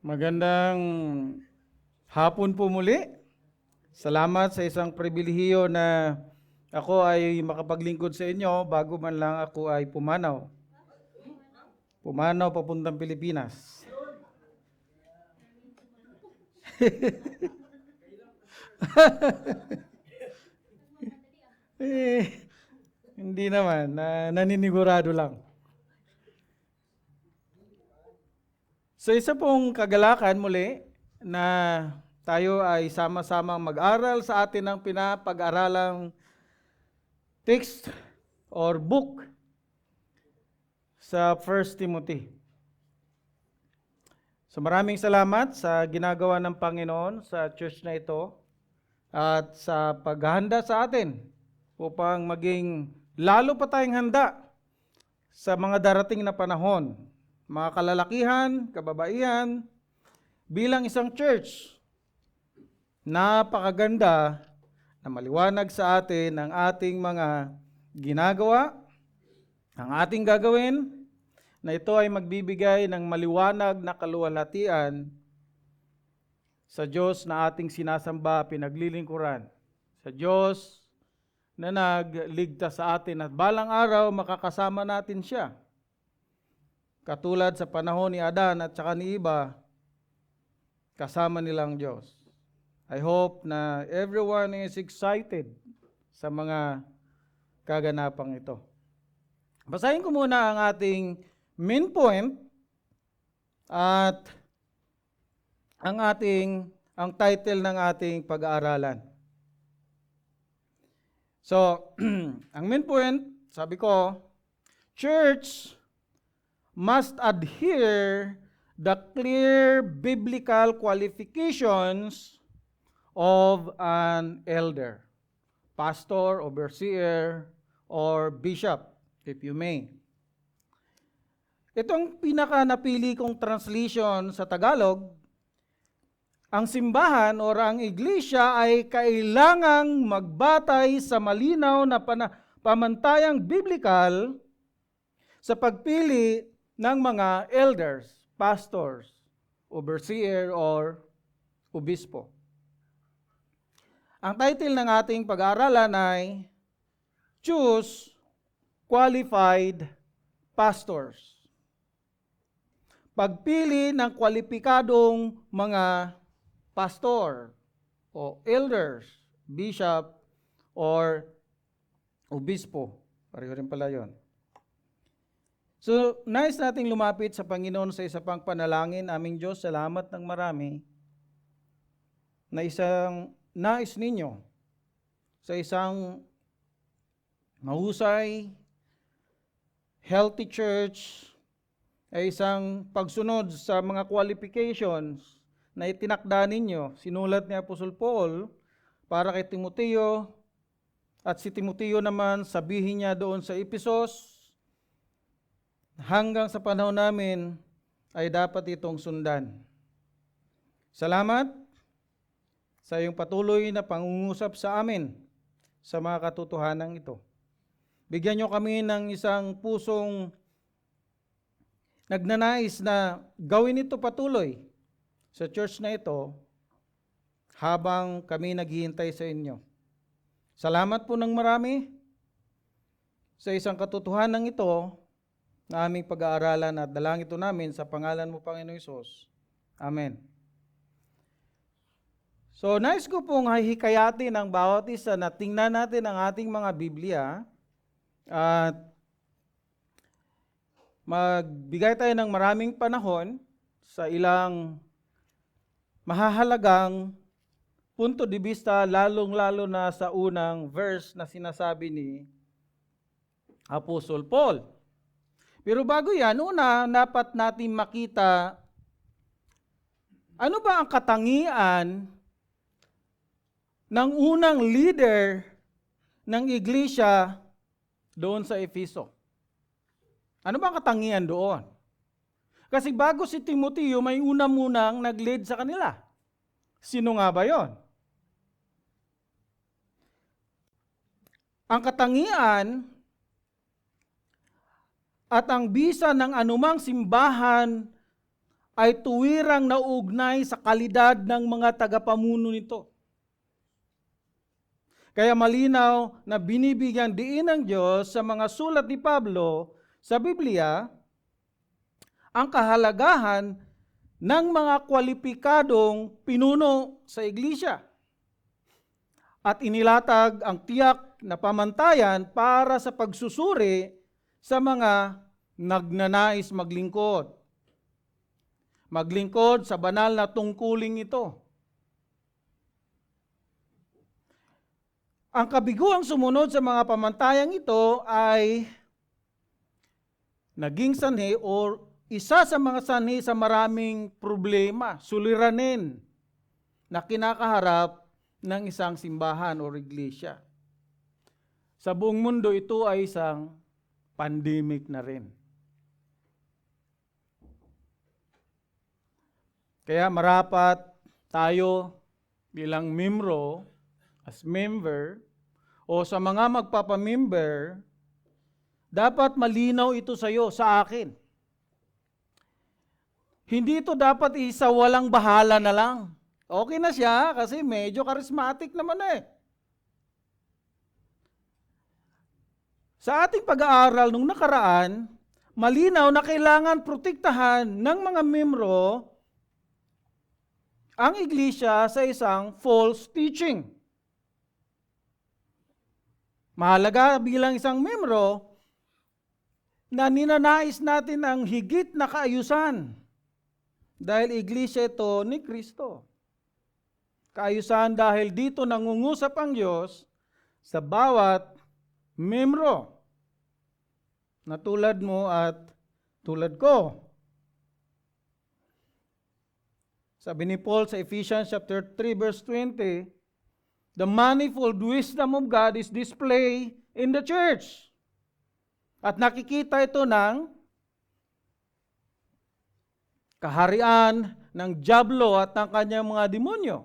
Magandang hapon po muli. Salamat sa isang pribilehiyo na ako ay makapaglingkod sa inyo bago man lang ako ay pumanaw. Pumanaw papuntang Pilipinas. Hindi naman, naninigurado lang. So isa pong kagalakan muli na tayo ay sama-samang mag-aral sa atin ng pinapag-aralang text or book sa 1 Timothy. So maraming salamat sa ginagawa ng Panginoon sa church na ito at sa paghahanda sa atin upang maging lalo pa tayong handa sa mga darating na panahon. Mga kalalakihan, kababaihan, bilang isang church, napakaganda na maliwanag sa atin ang ating mga ginagawa, ang ating gagawin, na ito ay magbibigay ng maliwanag na kaluwalhatian sa Diyos na ating sinasamba, pinaglilingkuran, sa Diyos na nagligtas sa atin at balang araw makakasama natin siya. Katulad sa panahon ni Adan at saka ni Eva, kasama nilang Diyos. I hope na everyone is excited sa mga kaganapang ito. Basahin ko muna ang ating main point at ang title ng ating pag-aaralan. So, ang main point, sabi ko, church must adhere the clear biblical qualifications of an elder, pastor, overseer, or bishop, if you may. Itong pinaka-napili kong translation sa Tagalog, ang simbahan o ang iglesia ay kailangang magbatay sa malinaw na pamantayang biblikal sa pagpili ng mga elders, pastors, overseer, or obispo. Ang title ng ating pag-aaralan ay Choose Qualified Pastors. Pagpili ng kwalipikadong mga pastor o elders, bishop, or obispo. Pareho rin pala yun. So, nais nating lumapit sa Panginoon sa isa pang panalangin. Aming Diyos, salamat ng marami na isang nais ninyo sa isang mahusay, healthy church, ay isang pagsunod sa mga qualifications na itinakda ninyo. Sinulat ni Apostol Paul para kay Timoteo, at si Timoteo naman sabihin niya doon sa Ephesus, hanggang sa panahon namin ay dapat itong sundan. Salamat sa iyong patuloy na pangungusap sa amin sa mga katotohanan ito. Bigyan niyo kami ng isang pusong nagnanais na gawin ito patuloy sa church na ito habang kami naghihintay sa inyo. Salamat po ng marami sa isang katotohanan ito na aming pag-aaralan at dalangin ito namin sa pangalan mo, Panginoong Hesus. Amen. So, nais ko pong hihikayatin ang bawat isa na tingnan natin ang ating mga Biblia at magbigay tayo ng maraming panahon sa ilang mahahalagang punto de vista, lalong-lalo na sa unang verse na sinasabi ni Apostol Paul. Pero bago yan, una, dapat natin makita ano ba ang katangian ng unang leader ng iglesia doon sa Efeso. Ano ba ang katangian doon? Kasi bago si Timoteo, may una munang nag-lead sa kanila. Sino nga ba yon? Ang katangian at ang bisa ng anumang simbahan ay tuwirang nauugnay sa kalidad ng mga tagapamuno nito. Kaya malinaw na binibigyang diin ng Diyos sa mga sulat ni Pablo sa Biblia ang kahalagahan ng mga kwalipikadong pinuno sa iglesia. At inilatag ang tiyak na pamantayan para sa pagsusuri sa mga nagnanais maglingkod. Maglingkod sa banal na tungkuling ito. Ang kabiguang sumunod sa mga pamantayang ito ay naging sanhi o isa sa mga sanhi sa maraming problema, suliranin na kinakaharap ng isang simbahan o iglesia. Sa buong mundo ito ay isang pandemic na rin. Kaya marapat tayo bilang membro, as member, o sa mga magpapamember, dapat malinaw ito sa iyo, sa akin. Hindi ito dapat isa walang bahala na lang. Okay na siya kasi medyo charismatic naman eh. Sa ating pag-aaral nung nakaraan, malinaw na kailangan protektahan ng mga membro ang iglesia sa isang false teaching. Mahalaga bilang isang membro na ninanais natin ang higit na kaayusan dahil iglesia ito ni Kristo. Kaayusan dahil dito nangungusap ang Diyos sa bawat membro na tulad mo at tulad ko. Sabi ni Paul sa Ephesians chapter 3 verse 20, the manifold wisdom of God is displayed in the church. At nakikita ito ng kaharian ng dyablo at ng kanyang mga demonyo.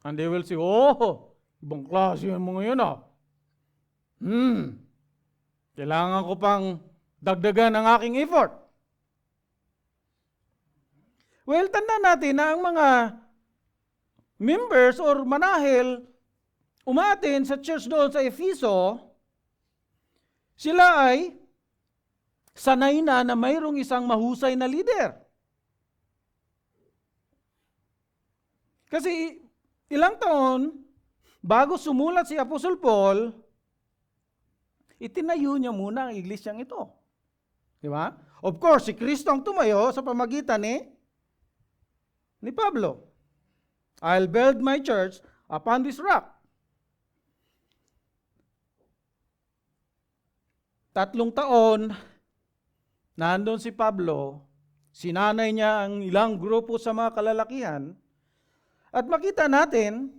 And they will say, oh, ibang klase yung mga yun ah. Kailangan ko pang dagdagan ang aking effort. Well, tanda natin na ang mga members or manahil umatin sa church doon sa Efeso, sila ay sanay na mayroong isang mahusay na leader. Kasi ilang taon bago sumulat si Apostle Paul, itinayo niya muna ang iglesyang ito. Di ba? Of course, si Kristo ang tumayo sa pamagitan ni Pablo. I'll build my church upon this rock. 3 taon, nandun si Pablo, sinanay niya ang ilang grupo sa mga kalalakihan, at makita natin,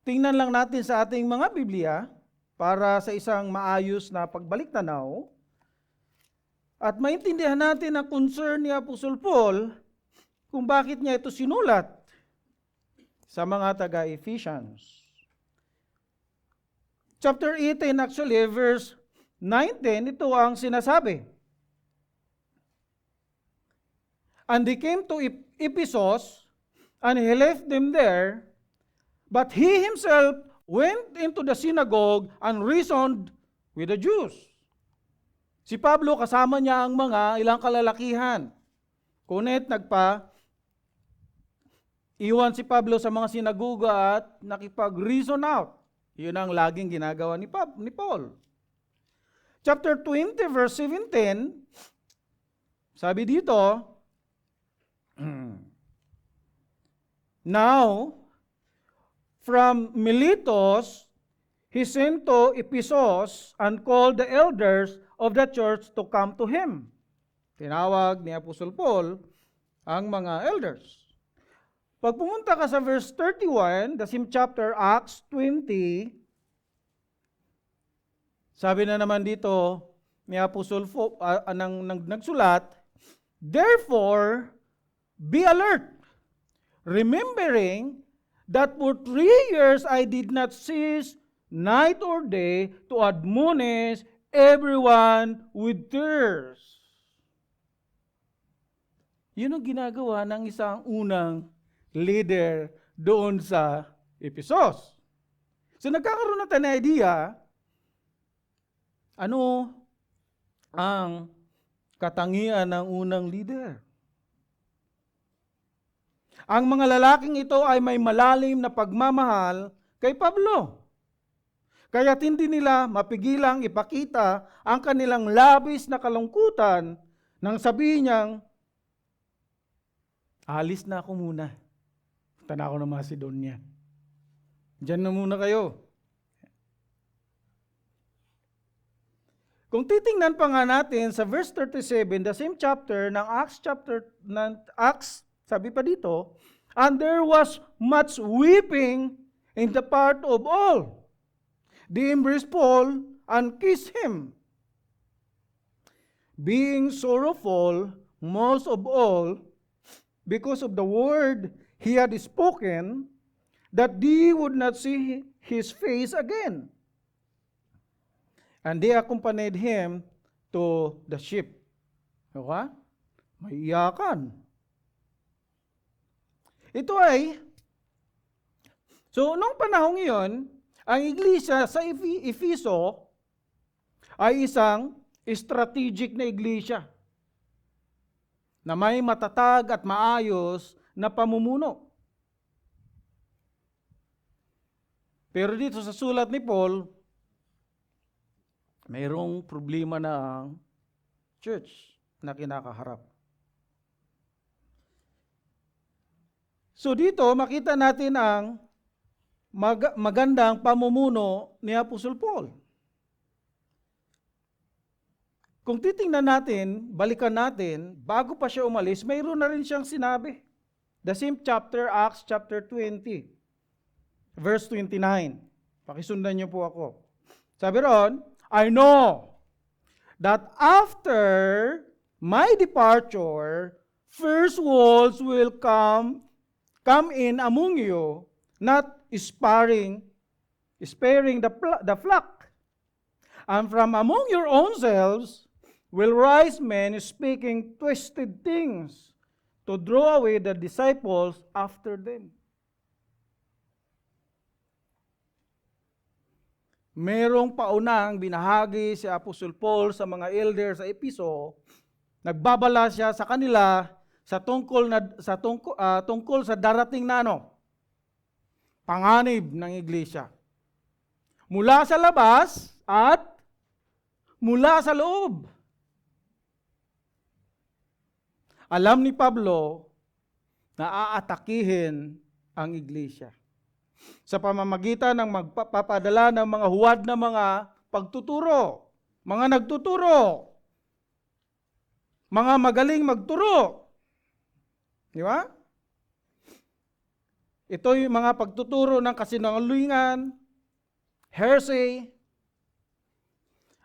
tingnan lang natin sa ating mga Biblia, para sa isang maayos na pagbalik-tanaw, at maintindihan natin ang concern ni Apostle Paul kung bakit niya ito sinulat sa mga taga-Ephesians. Chapter 18 actually, verse 19, ito ang sinasabi. And they came to Ephesus, and he left them there, but he himself went into the synagogue and reasoned with the Jews. Si Pablo, kasama niya ang mga ilang kalalakihan. Kunit iwan si Pablo sa mga sinagoga at nakipag-reason out. Yun ang laging ginagawa ni Paul. Chapter 20, verse 17, sabi dito, now, from Miletus, he sent to Ephesus and called the elders of the church to come to him. Tinawag ni Apostle Paul ang mga elders. Pag pumunta ka sa verse 31, the same chapter, Acts 20, sabi na naman dito ni Apostle nagsulat, therefore, be alert, remembering that for 3 years I did not cease night or day to admonish everyone with tears. Yun ang ginagawa ng isang unang leader doon sa Ephesus. So nagkakaroon natin ng idea, ano ang katangian ng unang leader. Ang mga lalaking ito ay may malalim na pagmamahal kay Pablo. Kaya hindi nila mapigilang ipakita ang kanilang labis na kalungkutan nang sabihin niyang, alis na ako muna. Punta na ako ng Macedonia. Diyan na muna kayo. Kung titingnan pa nga natin sa verse 37, the same chapter ng Acts, sabi pa dito, and there was much weeping in the part of all. They embraced Paul and kissed him, being sorrowful most of all because of the word he had spoken, that they would not see his face again. And they accompanied him to the ship. Okay? May iyakan. Ito ay, so nung panahong iyon, ang iglesia sa Efeso ay isang strategic na iglesia na may matatag at maayos na pamumuno. Pero dito sa sulat ni Paul, mayroong problema na ang church na kinakaharap. So dito makita natin ang magandang pamumuno ni Apostol Paul. Kung titingnan natin, balikan natin, bago pa siya umalis, mayroon na rin siyang sinabi. The same chapter, Acts chapter 20, verse 29. Pakisundan niyo po ako. Sabi ron, I know that after my departure, first wolves will come in among you, not sparing the flock. And from among your own selves will rise men speaking twisted things to draw away the disciples after them. Merong paunang binahagi si Apostol Paul sa mga elders sa Efeso, nagbabala siya sa kanila tungkol sa darating na panganib ng iglesia. Mula sa labas at mula sa loob. Alam ni Pablo na aatakihin ang iglesia sa pamamagitan ng magpapadala ng mga huwad na mga pagtuturo, mga nagtuturo, mga magaling magturo. Di ba? Ito yung mga pagtuturo ng kasinungalingan, heresy.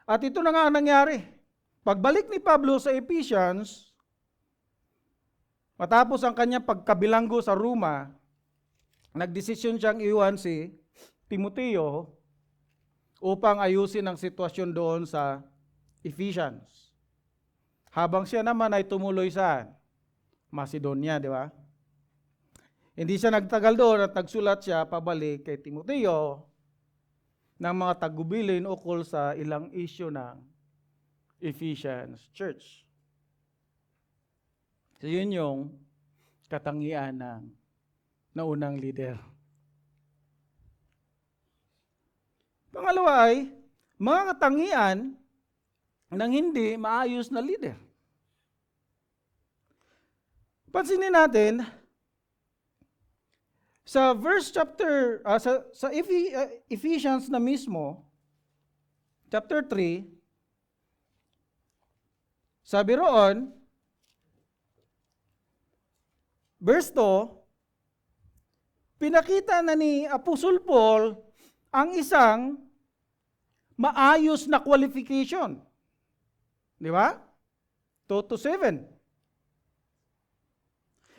At ito na nga nangyari. Pagbalik ni Pablo sa Ephesians, matapos ang kanyang pagkabilanggo sa Roma, nagdesisyon siyang iwan si Timoteo upang ayusin ang sitwasyon doon sa Ephesians. Habang siya naman ay tumuloy sa Macedonia, di ba? Hindi siya nagtagal doon at nagsulat siya pabalik kay Timoteo ng mga tagubilin ukol sa ilang issue ng Ephesians Church. So yun yung katangian ng naunang leader. Pangalawa ay mga katangian ng hindi maayos na leader. Pansinin natin sa verse chapter sa Ephesians na mismo, chapter 3, sabi roon, verse 2, pinakita na ni Apostol Paul ang isang maayos na qualification. Di ba? 2-7.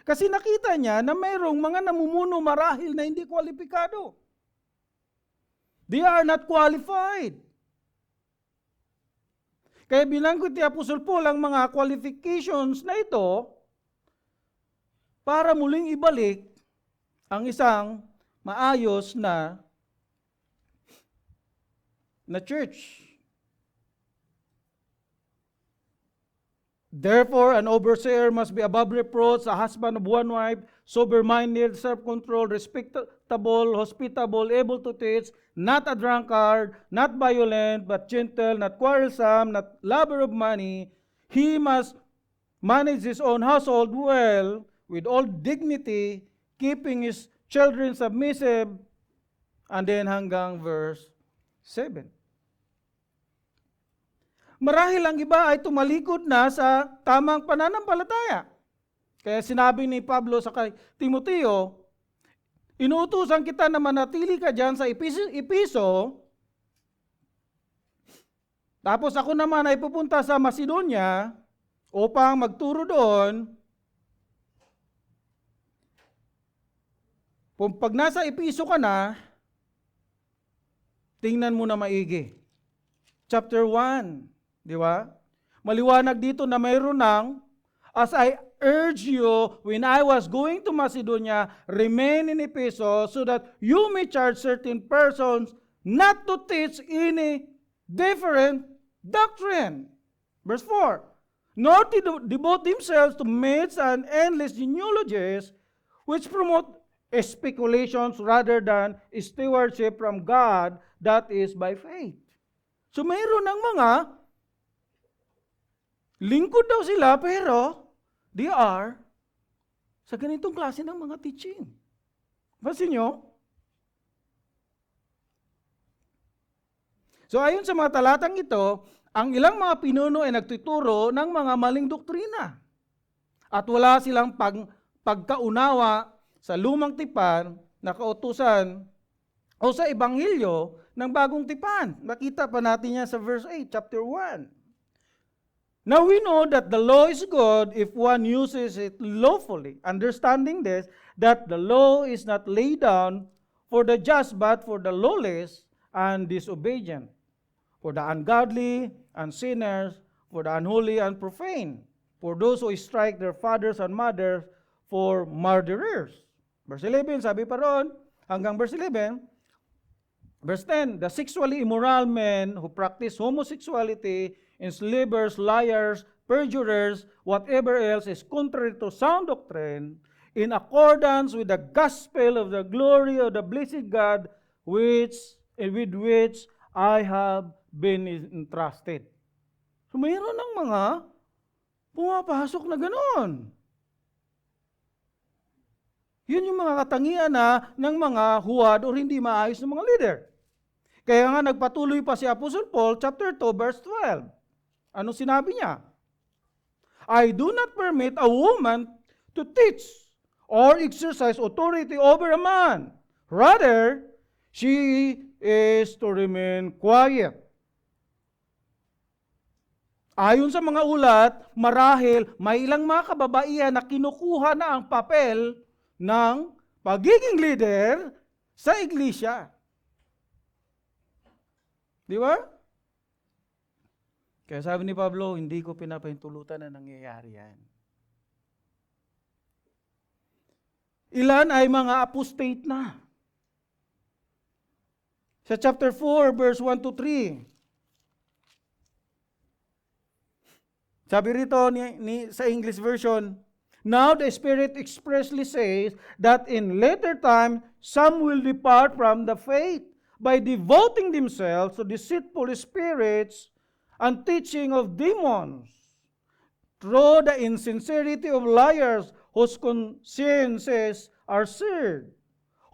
Kasi nakita niya na mayroong mga namumuno marahil na hindi kwalipikado. They are not qualified. Kaya binanggit ni Apostol Paul ang mga qualifications na ito para muling ibalik ang isang maayos na church. Therefore, an overseer must be above reproach, a husband of one wife, sober-minded, self-controlled, respectable, hospitable, able to teach, not a drunkard, not violent, but gentle, not quarrelsome, not lover of money. He must manage his own household well, with all dignity, keeping his children submissive. And then hanggang verse 7. Marahil ang iba ay tumalikod na sa tamang pananampalataya. Kaya sinabi ni Pablo sa kay Timoteo, inuutusan kita na manatili ka dyan sa Episo, tapos ako naman ay pupunta sa Macedonia upang magturo doon. Pag nasa Episo ka na, tingnan mo na maigi. Chapter 1. Di ba? Maliwanag dito na mayroon ng, as I urge you when I was going to Macedonia, remain in Ephesus so that you may charge certain persons not to teach any different doctrine. Verse 4. Nor to devote themselves to myths and endless genealogies which promote speculations rather than stewardship from God that is by faith. So mayroon ng mga lingkod daw sila, pero they are sa ganitong klase ng mga teaching. Pansin nyo? So ayon sa mga talatang ito, ang ilang mga pinuno ay nagtuturo ng mga maling doktrina. At wala silang pagkaunawa sa lumang tipan na kautusan o sa ebanghelyo ng bagong tipan. Nakita pa natin yan sa verse 8, chapter 1. Now we know that the law is good if one uses it lawfully, understanding this, that the law is not laid down for the just but for the lawless and disobedient, for the ungodly and sinners, for the unholy and profane, for those who strike their fathers and mothers, for murderers. Verse 11, sabi pa ron, hanggang verse 11, verse 10, the sexually immoral men who practice homosexuality, enslavers, liars, perjurers, whatever else is contrary to sound doctrine, in accordance with the gospel of the glory of the blessed God, with which I have been entrusted. So mayroon ng mga pumapasok na ganoon. Yun yung mga katangian na ng mga huwad o hindi maayos ng mga leader. Kaya nga nagpatuloy pa si Apostle Paul, chapter 2, verse 12. Ano sinabi niya? I do not permit a woman to teach or exercise authority over a man. Rather, she is to remain quiet. Ayon sa mga ulat, marahil may ilang mga kababaihan na kinukuha na ang papel ng pagiging leader sa iglesia. Di ba? Kaya sabi ni Pablo, hindi ko pinapahintulutan na nangyayari yan. Ilan ay mga apostate na. Sa chapter 4, verse 1 to 3. Sabi rito sa English version, now the Spirit expressly says that in later time, some will depart from the faith by devoting themselves to deceitful spirits and teaching of demons, through the insincerity of liars whose consciences are seared,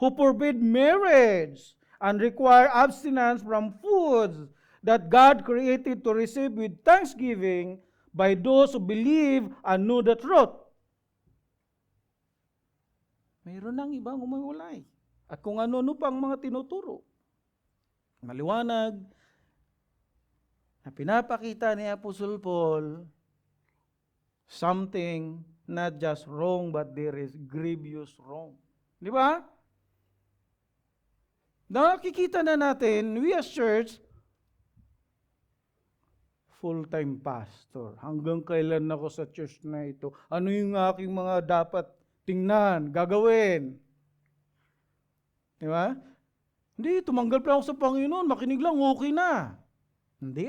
who forbid marriage and require abstinence from foods that God created to receive with thanksgiving by those who believe and know the truth. Mayroon ng ibang umawalay. At kung ano-ano pang mga tinuturo. Maliwanag na pinapakita ni Apostle Paul something not just wrong but there is grievous wrong. Di ba? Nakikita na natin, we as church, full-time pastor. Hanggang kailan ako sa church na ito? Ano yung aking mga dapat tingnan, gagawin. Di ba? Hindi, tumanggal pa ako sa Panginoon, makinig lang, okay na. Hindi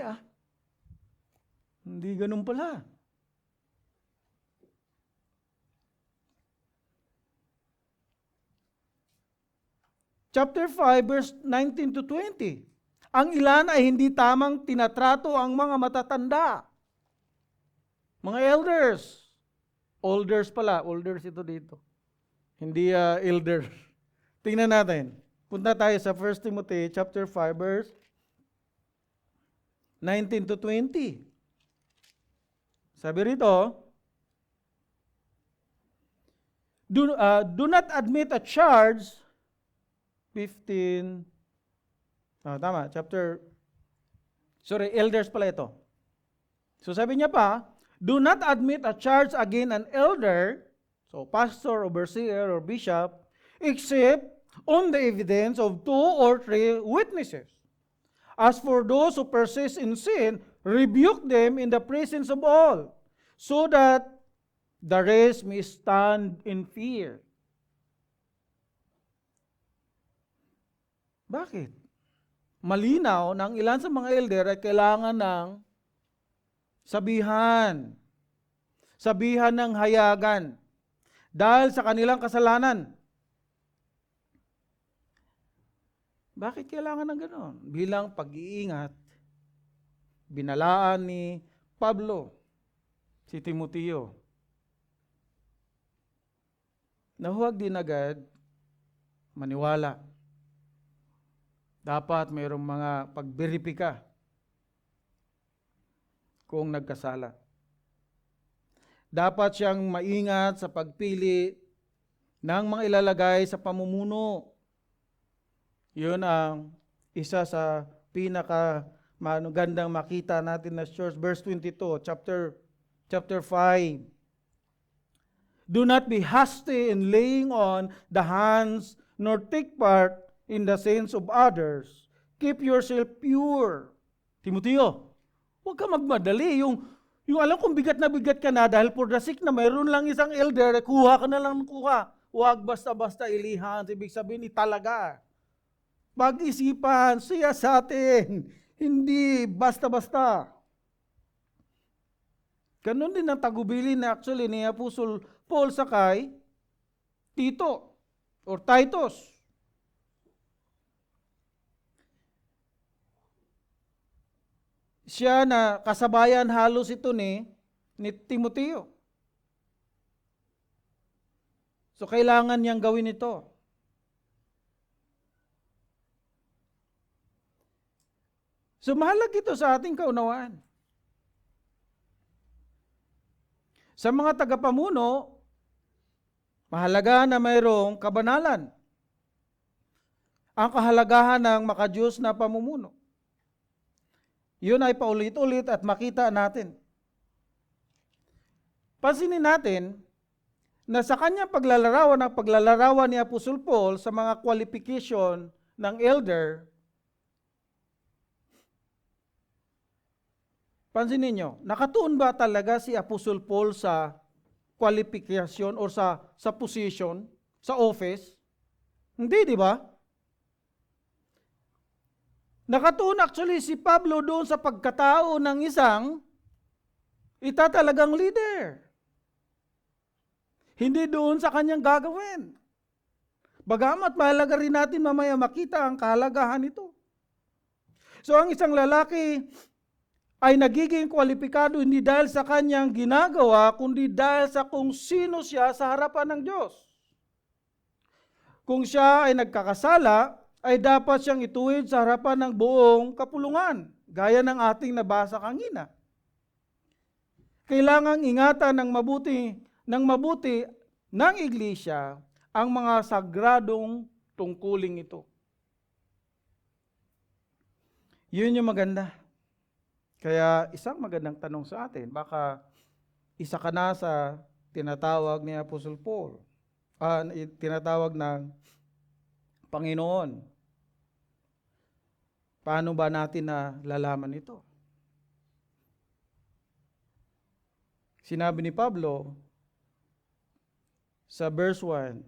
Hindi ganun pala. Chapter 5, verse 19 to 20. Ang ilan ay hindi tamang tinatrato ang mga matatanda. Mga elders. Olders pala. Olders ito dito. Hindi elder. Tingnan natin. Punta tayo sa 1 Timothy chapter 5, verse 19 to 20. Sabi rito, do not admit a charge 15 elders pala ito. So sabi niya pa, do not admit a charge against an elder, so pastor, overseer, or bishop, except on the evidence of 2 or 3 witnesses. As for those who persist in sin, rebuke them in the presence of all, so that the rest may stand in fear. Bakit? Malinaw na ang ilan sa mga elder ay kailangan ng sabihan. Sabihan ng hayagan. Dahil sa kanilang kasalanan. Bakit kailangan ng gano'n? Bilang pag-iingat, binalaan ni Pablo si Timoteo na huwag din agad maniwala. Dapat mayroong mga pagberipika kung nagkasala. Dapat siyang maingat sa pagpili ng mga ilalagay sa pamumuno. Yun ang isa sa magandang makita natin na church. Verse 22, chapter 5. Do not be hasty in laying on the hands, nor take part in the sins of others. Keep yourself pure. Timoteo, huwag ka magmadali. Yung alam kong bigat ka na dahil for the sick na mayroon lang isang elder, kuha ka na lang kuha. Huwag basta-basta ilihan. Ibig sabihin, italaga. Pag-isipan, siya sa atin. Hindi basta-basta. Ganun din ang tagubilin na actually ni Apostle Paul sa kay Tito or Titus. Siya na kasabayan halos ito ni Timoteo. So kailangan niyang gawin ito. So mahalaga ito sa ating kaunawaan. Sa mga tagapamuno, mahalaga na mayroong kabanalan. Ang kahalagahan ng makadiyos na pamumuno. Yun ay paulit-ulit at makita natin. Pansinin natin na sa kanyang paglalarawan ni Apostle Paul sa mga qualification ng elder, pansinin nyo, nakatuon ba talaga si Apostle Paul sa qualification or sa position, sa office? Hindi, di ba? Nakatuon actually si Pablo doon sa pagkatao ng isang itatalagang leader. Hindi doon sa kanyang gagawin. Bagamat mahalaga rin natin mamaya makita ang kahalagahan nito. So ang isang lalaki ay nagiging kwalipikado hindi dahil sa kanyang ginagawa, kundi dahil sa kung sino siya sa harapan ng Diyos. Kung siya ay nagkakasala, ay dapat siyang ituwid sa harapan ng buong kapulungan, gaya ng ating nabasa kanina. Kailangang ingatan ng mabuti ng iglesia ang mga sagradong tungkuling ito. Yun yung maganda. Kaya isang magandang tanong sa atin, baka isa ka na sa tinatawag ni Apostle Paul, tinatawag ng Panginoon. Paano ba natin na lalaman ito? Sinabi ni Pablo sa verse 1,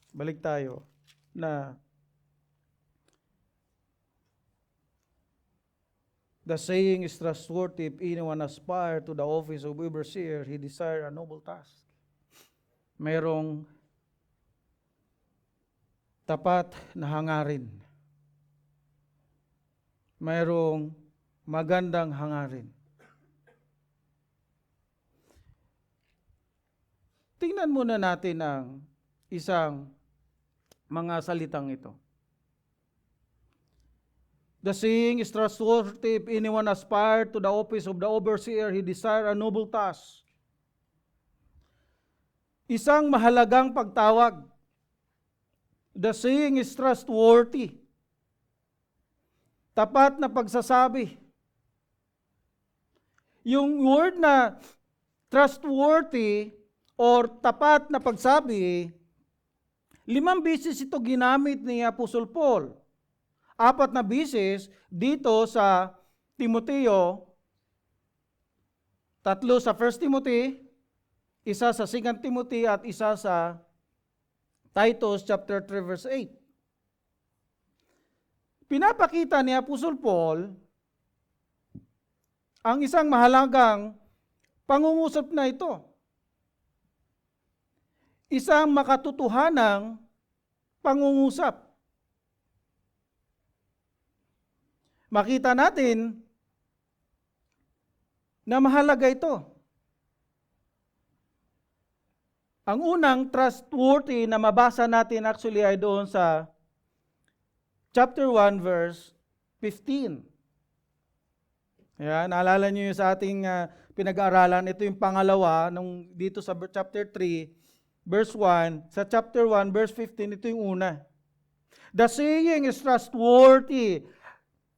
balik tayo, na the saying is trustworthy if anyone aspire to the office of overseer, he desire a noble task. Mayroong tapat na hangarin. Mayroong magandang hangarin. Tingnan muna natin ang isang mga salitang ito. The saying is trustworthy if anyone aspire to the office of the overseer, he desire a noble task. Isang mahalagang pagtawag. The saying is trustworthy. Tapat na pagsasabi. Yung word na trustworthy or tapat na pagsabi, 5 beses ito ginamit ni Apostle Paul. 4 na beses dito sa Timoteo, 3 sa 1 Timothy, 1 sa 2 Timothy at 1 sa Titus chapter 3 verse 8. Pinapakita ni Apostle Paul ang isang mahalagang pangungusap na ito. Isang makatotohanang pangungusap. Makita natin na mahalaga ito. Ang unang trustworthy na mabasa natin actually ay doon sa chapter 1 verse 15. Ayan, naalala niyo yung sa ating pinag-aaralan, ito yung pangalawa nung dito sa chapter 3 verse 1, sa chapter 1 verse 15 ito yung una. The saying is trustworthy,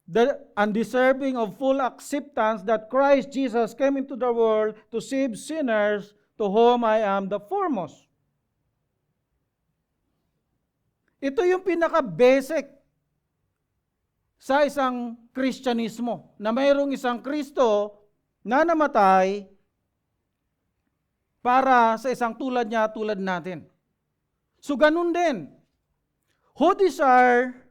the undeserving of full acceptance that Christ Jesus came into the world to save sinners, to whom I am the foremost. Ito yung pinaka-basic sa isang Kristyanismo, na mayroong isang Kristo na namatay para sa isang tulad niya, tulad natin. So ganun din. Who desire,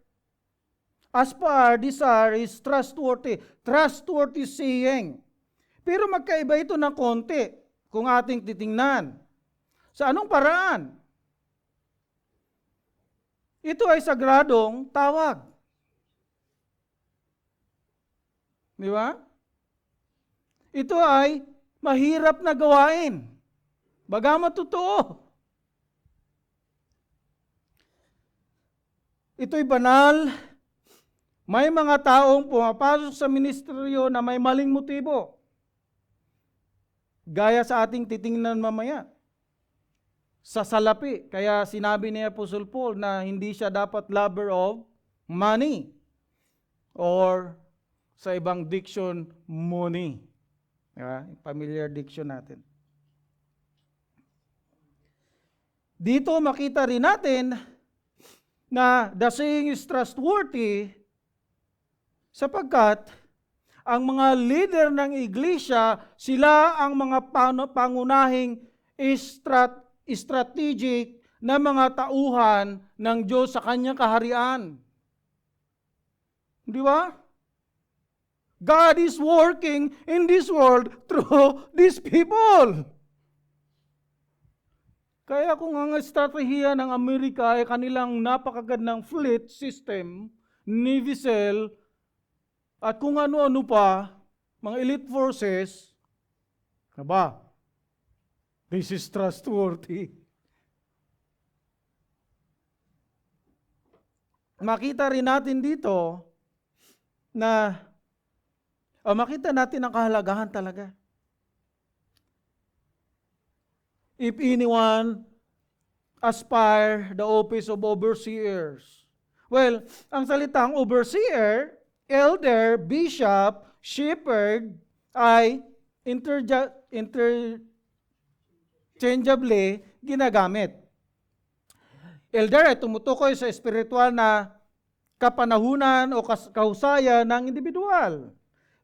desire is trustworthy. Trustworthy saying. Pero magkaiba ito ng konti kung ating titingnan. Sa anong paraan? Ito ay sagradong tawag. Di ba? Ito ay mahirap na gawain. Bagamat totoo. Ito'y banal. May mga taong pumapasok sa ministeryo na may maling motibo. Gaya sa ating titingnan mamaya. Sa salapi. Kaya sinabi ni Apostle Paul na hindi siya dapat lover of money. Or sa ibang diction, money. Diba? Familiar diction natin. Dito makita rin natin na the saying is trustworthy sapagkat ang mga leader ng iglesia, sila ang mga pangunahing strategic na mga tauhan ng Diyos sa kanyang kaharian. Di ba? God is working in this world through these people. Kaya kung ang estratehiya ng Amerika ay kanilang napakagandang fleet system, Navy SEAL, at kung ano-ano pa, mga elite forces, ba? This is trustworthy. Makita rin natin dito na makita natin ang kahalagahan talaga. If anyone aspire the office of overseers. Well, ang salitang overseer, elder, bishop, shepherd ay interchangeably ginagamit. Elder ay tumutukoy sa espiritual na kapanahunan o kahusayan ng individual.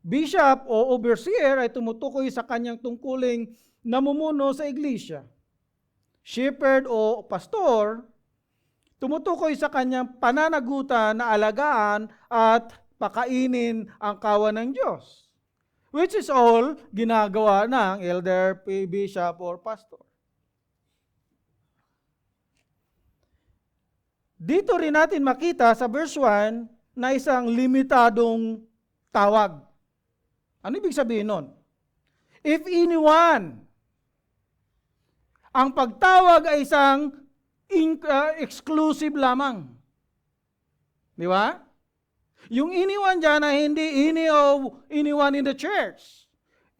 Bishop o overseer ay tumutukoy sa kanyang tungkuling namumuno sa iglesia. shepherd o pastor, tumutukoy sa kanyang pananagutan na alagaan at pakainin ang kawan ng Diyos. Which is all ginagawa ng elder, bishop, or pastor. Dito rin natin makita sa verse 1 na isang limitadong tawag. Ano ibig sabihin nun? If anyone, ang pagtawag ay isang exclusive lamang. Di ba? Yung anyone dyan ay hindi anyone in the church.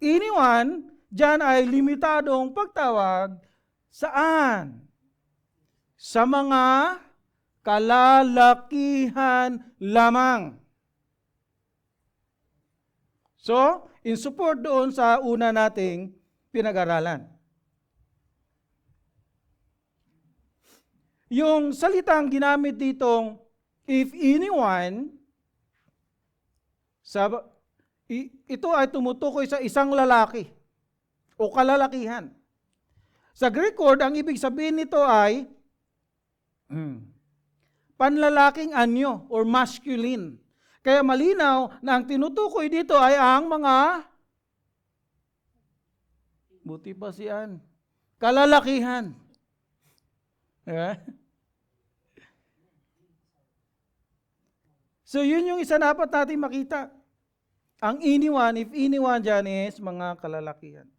Anyone dyan ay limitadong pagtawag saan? Sa mga kalalakihan lamang. So, in support doon sa una nating pinag-aralan. Yung salitang ginamit ditong if anyone, ito ay tumutukoy sa isang lalaki o kalalakihan. Sa Greek word, ang ibig sabihin nito ay panlalaking anyo or masculine. Kaya malinaw na ang tinutukoy dito ay ang mga buti pa siyan, kalalakihan. So yun yung isa dapat natin makita. Ang anyone, if anyone dyan is mga kalalakihan.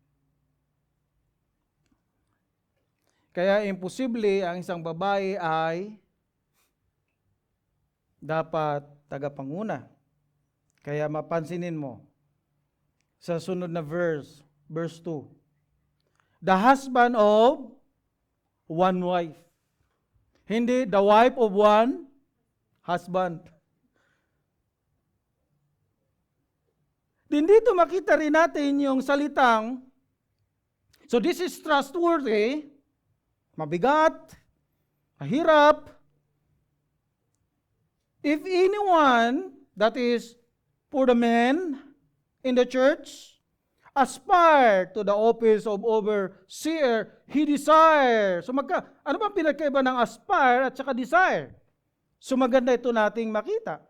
Kaya imposible ang isang babae ay dapat tagapanguna. Kaya mapansinin mo sa sunod na verse 2. The husband of one wife. Hindi the wife of one husband. Din dito makita rin natin yung salitang, so this is trustworthy, mabigat, mahirap. If anyone, that is for the men in the church, aspire to the office of overseer, he desires. So ano bang pinagkaiba ng aspire at saka desire? So maganda ito nating makita.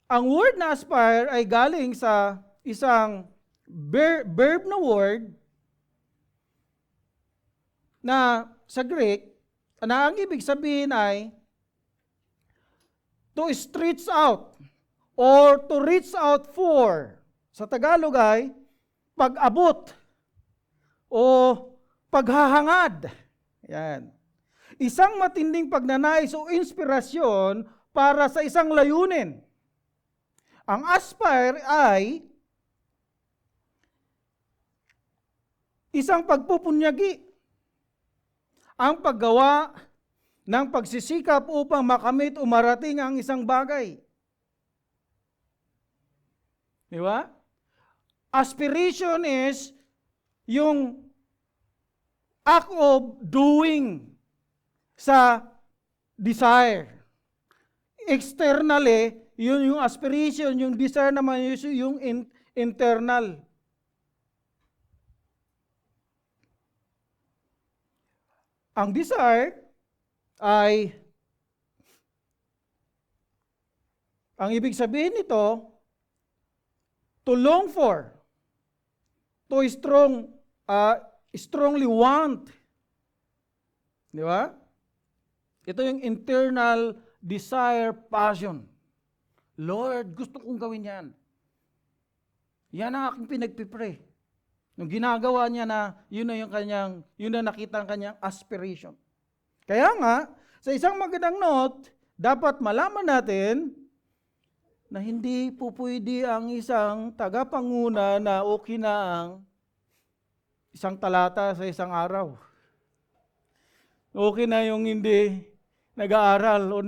Ang word na aspire ay galing sa isang verb na word na sa Greek, na ang ibig sabihin ay to stretch out or to reach out for. Sa Tagalog ay pag-abot o paghahangad. Yan. Isang matinding pagnanais o inspirasyon para sa isang layunin. Ang aspire ay isang pagpupunyagi, ang paggawa ng pagsisikap upang makamit o marating ang isang bagay. Di ba? Aspiration is yung act of doing sa desire. Externally, yun yung aspiration, yung desire naman yung internal. Ang desire ay, ang ibig sabihin nito, to long for, to strongly want. Di ba? Ito yung internal desire, passion. Lord, gusto kong gawin yan. Yan ang aking pinagpipray. Nung ginagawa niya na, yun na nakita ang kanyang aspiration. Kaya nga, sa isang magandang note, dapat malaman natin na hindi po pwede ang isang tagapanguna na okay na ang isang talata sa isang araw. Okay na yung hindi nag-aaral o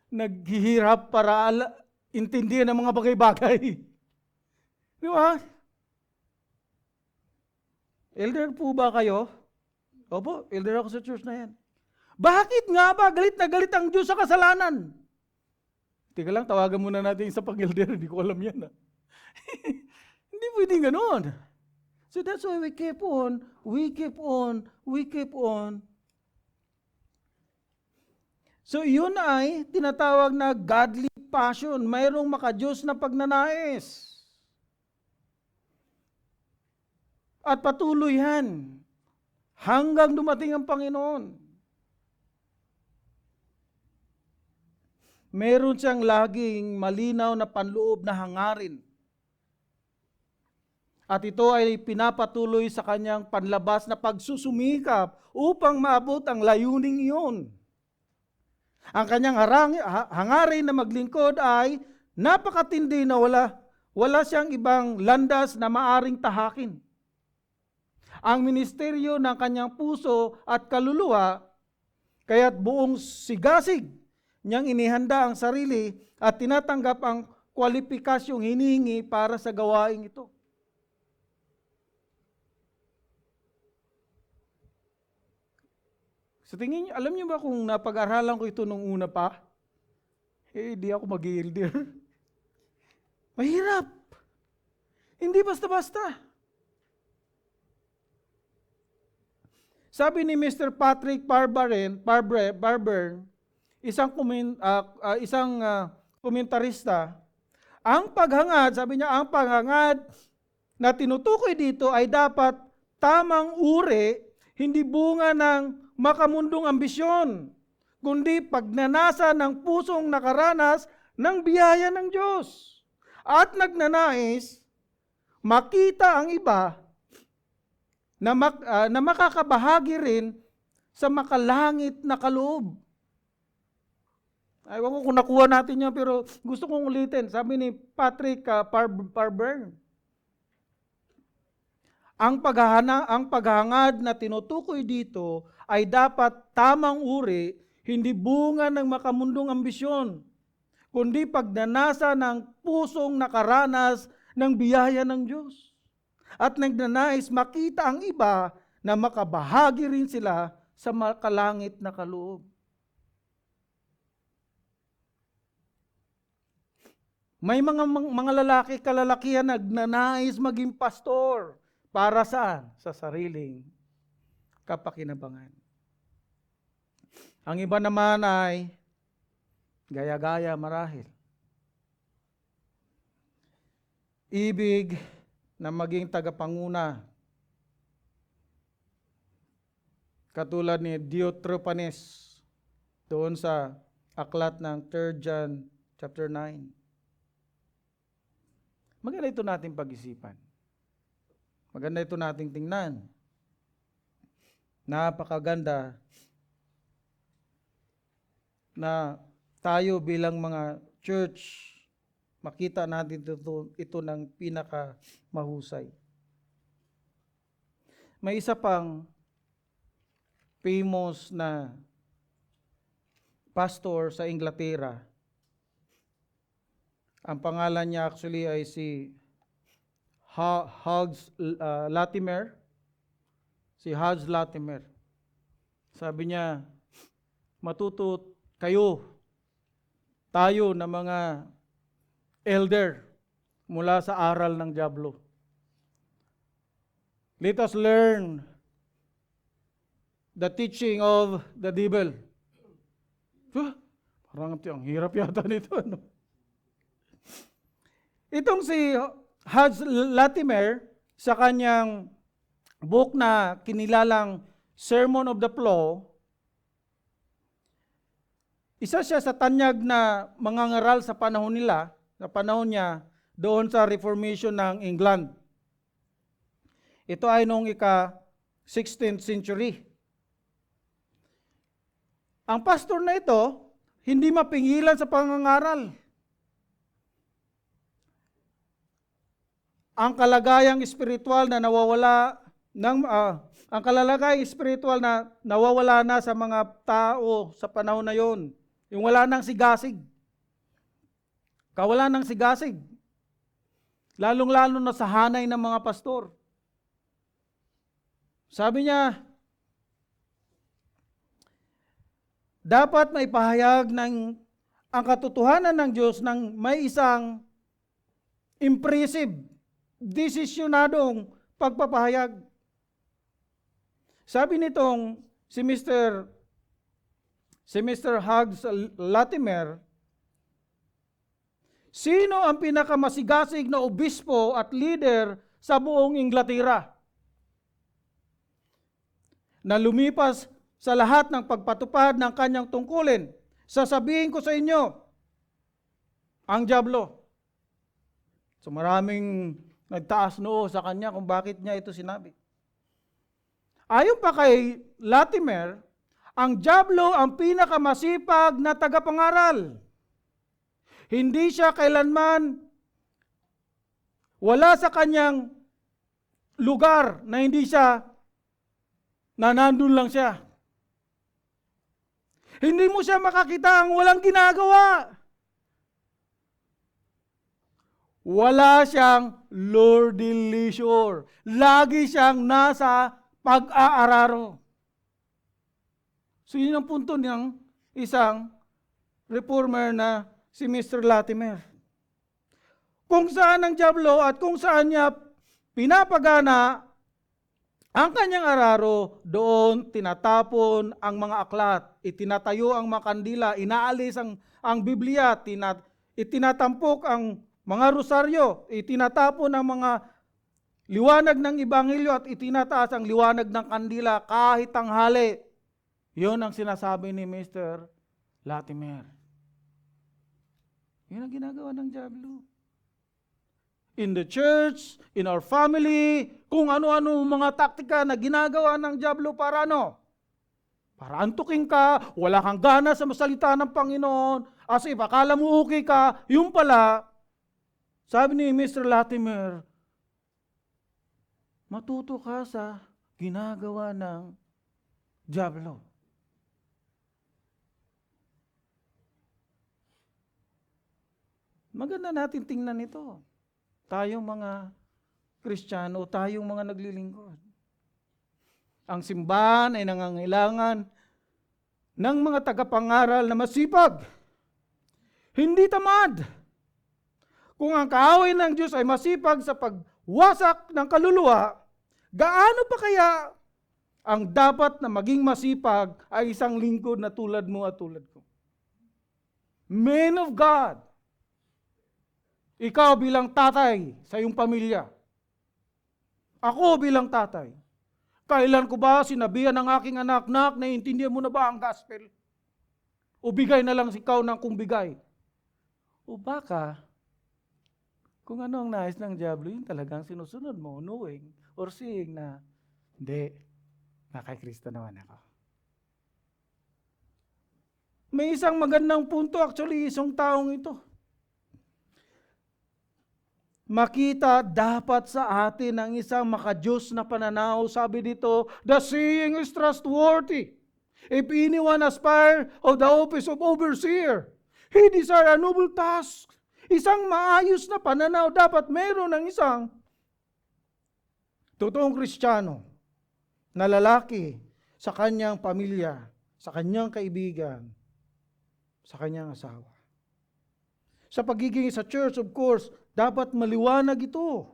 naghihirap para intindihan ang mga bagay-bagay. Di ba? Elder po ba kayo? Opo, elder ako sa church na yan. Bakit nga ba galit na galit ang Diyos sa kasalanan? Teka lang, tawagan muna natin sa pag-elder. Hindi ko alam yan. Hindi pwedeng ganoon. So that's why we keep on. So yun ay tinatawag na godly passion. Mayroong makadiyos na pagnanais. At patuloy yan hanggang dumating ang Panginoon. Meron siyang laging malinaw na panloob na hangarin. At ito ay pinapatuloy sa kanyang panlabas na pagsusumikap upang maabot ang layuning iyon. Ang kanyang hangarin na maglingkod ay napakatindi na wala siyang ibang landas na maaring tahakin. Ang ministeryo ng kanyang puso at kaluluwa, kaya't buong sigasig niyang inihanda ang sarili at tinatanggap ang kwalipikasyong hinihingi para sa gawaing ito. Sa tingin niyo, alam niyo ba kung napag-aralan ko ito nung una pa? Di ako mag-i-elder. Mahirap. Hindi basta-basta. Sabi ni Mr. Patrick Barber, isang komentarista, ang paghangad, sabi niya, ang paghangad na tinutukoy dito ay dapat tamang uri, hindi bunga ng makamundong ambisyon, kundi pagnanasa ng pusong nakaranas ng biyaya ng Diyos at nagnanais makita ang iba na makakabahagi rin sa makalangit na kaloob. Ewan ko kung nakuha natin yan, pero gusto kong ulitin. Sabi ni Patrick Barber, ang paghahangad na tinutukoy dito ay dapat tamang uri, hindi bunga ng makamundong ambisyon, kundi pagnanasa ng pusong nakaranas ng biyaya ng Diyos. At nagnanais makita ang iba na makabahagi rin sila sa makalangit na kaloob. May mga lalaki, kalalakihan nagnanais maging pastor. Para saan? Sa sariling kapakinabangan. Ang iba naman ay gaya-gaya marahil. Ibig na maging tagapanguna. Katulad ni Diotrephanes doon sa aklat ng 3 John chapter 9. Maganda ito nating pag-isipan. Maganda ito nating tingnan. Napakaganda na tayo bilang mga church, makita natin ito ng pinaka-mahusay. May isa pang famous na pastor sa Inglaterra. Ang pangalan niya actually ay si Hughes Latimer. Si Hughes Latimer. Sabi niya, matuto tayo na mga elder mula sa aral ng dyablo. Let us learn the teaching of the devil. Parang ang hirap yata nito. Ano? Itong si Hughes Latimer, sa kanyang book na kinilalang Sermon of the Plaw, isa siya sa tanyag na mga ngaral sa panahon nila, sa panahon niya, doon sa Reformation ng England. Ito ay noong ika-16th century. Ang pastor na ito, hindi mapingilan sa pangangaral. Ang kalagayang espiritual na nawawala na sa mga tao sa panahon na yon. Yung wala nang sigasig. Kawalan ng sigasig. Lalong-lalo na sa hanay ng mga pastor. Sabi niya, dapat maipahayag ang katotohanan ng Diyos ng may isang impressive, desisyonadong pagpapahayag. Sabi nitong si Mr. Hugs Latimer, sino ang pinakamasigasig na obispo at leader sa buong Inglaterra na lumipas sa lahat ng pagpatupad ng kanyang tungkulin? Sasabihin ko sa inyo, ang dyablo. So maraming nagtaas noo sa kanya kung bakit niya ito sinabi. Ayon pa kay Latimer, ang dyablo ang pinakamasipag na tagapangaral. Hindi siya kailanman wala sa kanyang lugar na hindi siya na nandun lang siya. Hindi mo siya makakita ang walang ginagawa. Wala siyang lordly leisure. Lagi siyang nasa pag-aararo. So yun ang punto ng isang reformer na si Mr. Latimer. Kung saan ang dyablo at kung saan niya pinapagana ang kanyang araro, doon tinatapon ang mga aklat, itinatayo ang mga kandila, inaalis ang Biblia, itinatampok ang mga rosaryo, itinatapon ang mga liwanag ng Ebanghelyo at itinataas ang liwanag ng kandila kahit tanghali. Yun ang sinasabi ni Mr. Latimer. Yun ang ginagawa ng dyablo. In the church, in our family, kung ano-ano mga taktika na ginagawa ng dyablo para ano? Para antukin ka, wala kang gana sa salita ng Panginoon, as if akala mo okay ka, yung pala, sabi ni Mr. Latimer, matuto ka sa ginagawa ng dyablo. Maganda natin tingnan ito. Tayong mga Kristiyano, tayong mga naglilingkod. Ang simbahan ay nangangailangan ng mga tagapangaral na masipag, hindi tamad. Kung ang kaaway ng Diyos ay masipag sa pagwasak ng kaluluwa, gaano pa kaya ang dapat na maging masipag ay isang lingkod na tulad mo at tulad ko? Men of God, ikaw bilang tatay sa iyong pamilya. Ako bilang tatay. Kailan ko ba sinabihan ng aking anak, naiintindihan mo na ba ang gospel? O bigay na lang ikaw ng kung bigay? O baka, kung ano ang nais ng dyablo, yun talagang sinusunod mo, knowing or seeing na, hindi, kay Kristo naman ako. May isang magandang punto, actually, isang taong ito. Makita dapat sa atin ang isang makadiyos na pananaw. Sabi dito, the saying is trustworthy. If anyone aspire of the office of overseer, he desire a noble task. Isang maayos na pananaw dapat meron ng isang totoong Kristiyano na lalaki sa kanyang pamilya, sa kanyang kaibigan, sa kanyang asawa. Sa pagiging sa church, of course, dapat maliwanag ito.